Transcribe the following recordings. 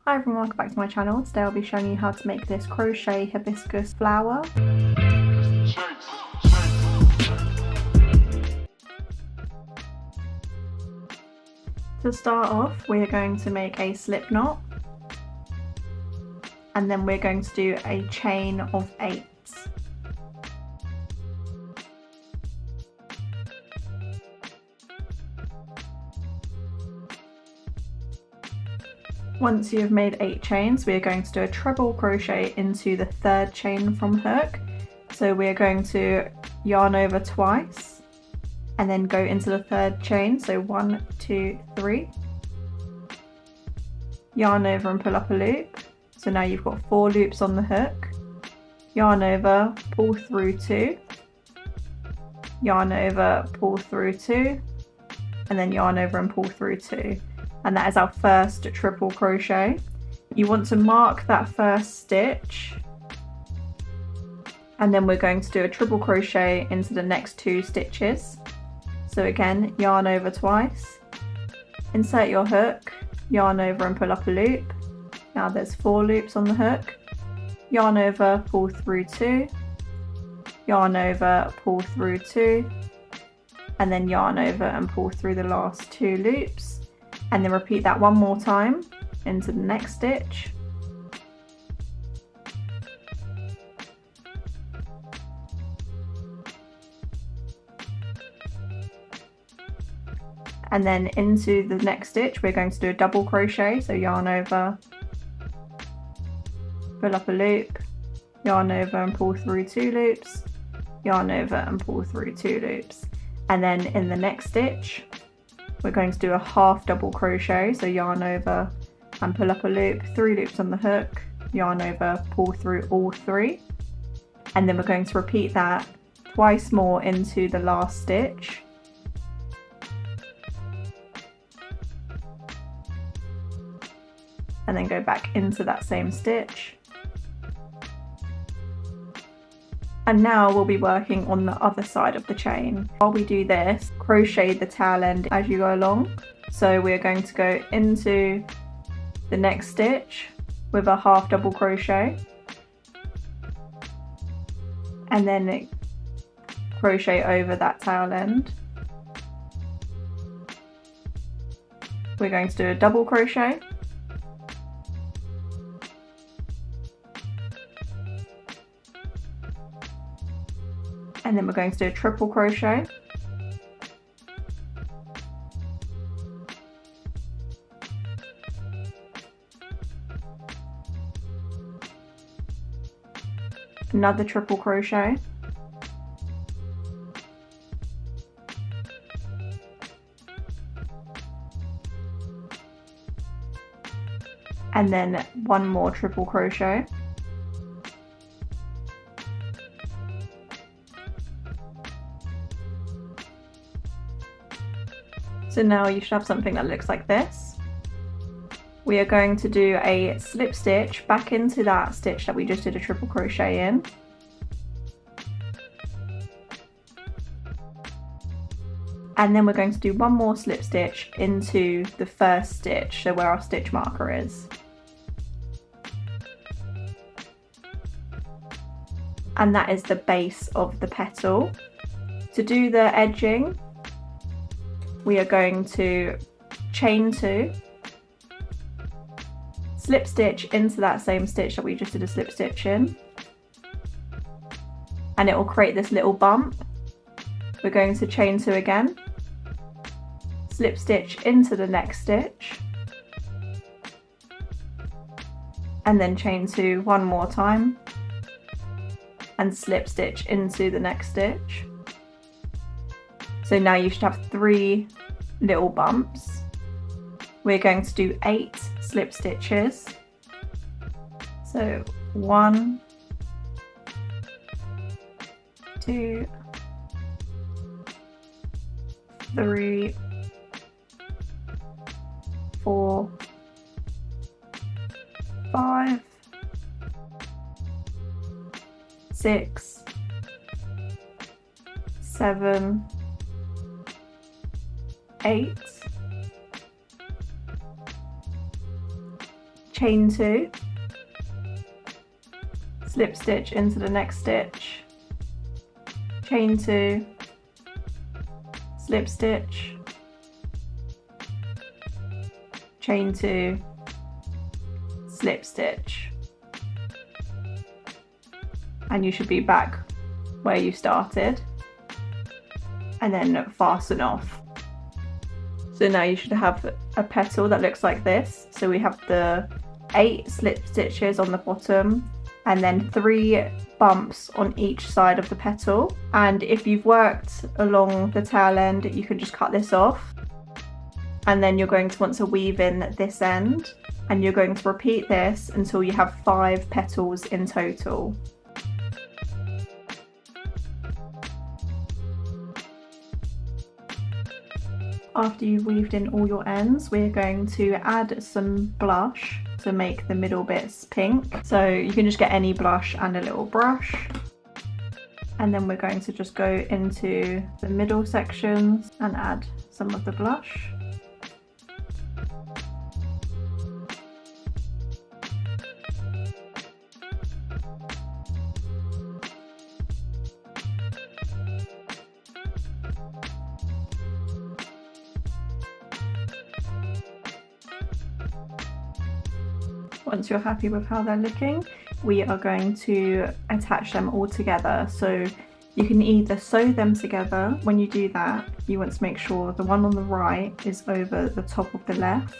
Hi everyone, welcome back to my channel. Today I'll be showing you how to make this crochet hibiscus flower. To start off, we're going to make a slip knot, and then we're going to do a chain of 8. Once you've made 8 chains, we are going to do a treble crochet into the 3rd chain from hook. So we are going to yarn over twice and then go into the 3rd chain. So 1, 2, 3. Yarn over and pull up a loop. So now you've got 4 loops on the hook. Yarn over, pull through 2. Yarn over, pull through 2. And then yarn over and pull through 2. And that is our first triple crochet. You want to mark that first stitch, and then we're going to do a triple crochet into the next 2 stitches. So again, yarn over twice, insert your hook, yarn over and pull up a loop. Now there's 4 loops on the hook. Yarn over, pull through 2, yarn over, pull through 2, and then yarn over and pull through the last 2 loops. And then repeat that one more time into the next stitch. And then into the next stitch, we're going to do a double crochet. So yarn over, pull up a loop, yarn over and pull through 2 loops, yarn over and pull through 2 loops. And then in the next stitch, we're going to do a half double crochet, so yarn over and pull up a loop, 3 loops on the hook, yarn over, pull through all 3, and then we're going to repeat that twice more into the last stitch. And then go back into that same stitch. And now we'll be working on the other side of the chain. While we do this, crochet the tail end as you go along. So we're going to go into the next stitch with a half double crochet, and then crochet over that tail end. We're going to do a double crochet, and then we're going to do a triple crochet, another triple crochet, and then one more triple crochet. So now you should have something that looks like this. We are going to do a slip stitch back into that stitch that we just did a triple crochet in. And then we're going to do one more slip stitch into the first stitch, so where our stitch marker is. And that is the base of the petal. To do the edging, we are going to chain 2, slip stitch into that same stitch that we just did a slip stitch in, and it will create this little bump. We're going to chain 2 again, slip stitch into the next stitch, and then chain 2 one more time, and slip stitch into the next stitch. So now you should have 3 little bumps. We're going to do 8 slip stitches. So 1, 2, 3, 4, 5, 6, 7, 8, chain 2, slip stitch into the next stitch, chain 2, slip stitch, chain 2, slip stitch, and you should be back where you started, and then fasten off. So now you should have a petal that looks like this. So we have the 8 slip stitches on the bottom and then 3 bumps on each side of the petal. And if you've worked along the tail end, you can just cut this off. And then you're going to want to weave in this end, and you're going to repeat this until you have 5 petals in total. After you've weaved in all your ends, we're going to add some blush to make the middle bits pink. So you can just get any blush and a little brush. And then we're going to just go into the middle sections and add some of the blush. Once you're happy with how they're looking, we are going to attach them all together. So you can either sew them together. When you do that, you want to make sure the one on the right is over the top of the left,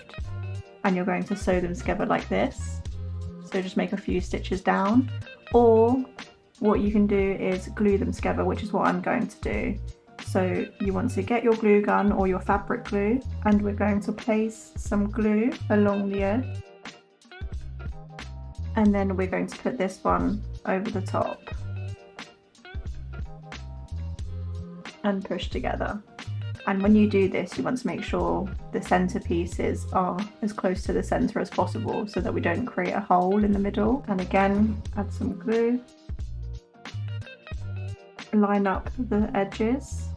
and you're going to sew them together like this. So just make a few stitches down, or what you can do is glue them together, which is what I'm going to do. So you want to get your glue gun or your fabric glue, and we're going to place some glue along the edge. And then we're going to put this one over the top and push together. And when you do this, you want to make sure the center pieces are as close to the center as possible so that we don't create a hole in the middle. And again, add some glue, line up the edges,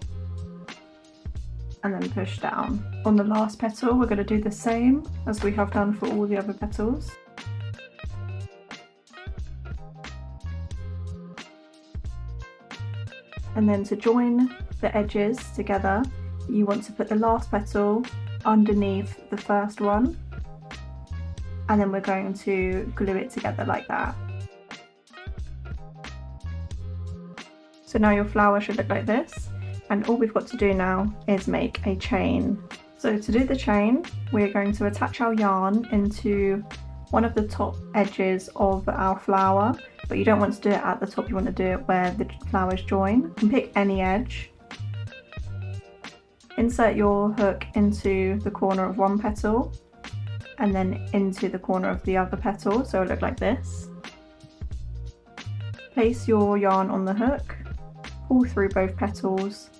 and then push down. On the last petal, we're going to do the same as we have done for all the other petals. And then to join the edges together, you want to put the last petal underneath the first one, and then we're going to glue it together like that. So now your flower should look like this, and all we've got to do now is make a chain. So to do the chain, we're going to attach our yarn into one of the top edges of our flower, but you don't want to do it at the top, you want to do it where the flowers join. You can pick any edge. Insert your hook into the corner of one petal and then into the corner of the other petal, so it'll look like this. Place your yarn on the hook, pull through both petals,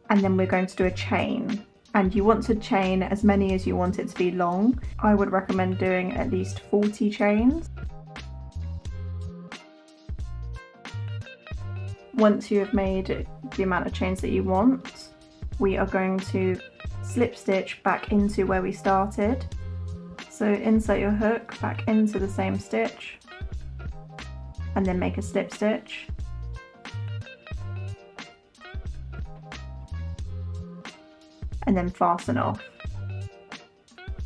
and then we're going to do a chain. And you want to chain as many as you want it to be long. I would recommend doing at least 40 chains. Once you have made the amount of chains that you want, we are going to slip stitch back into where we started. So insert your hook back into the same stitch and then make a slip stitch. And then fasten off.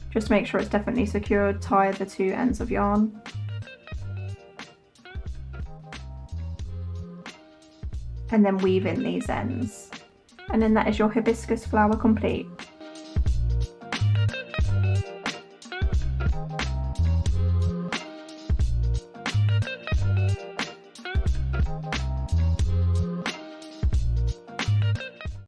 Just make sure it's definitely secured, tie the 2 ends of yarn. And then weave in these ends. And then that is your hibiscus flower complete.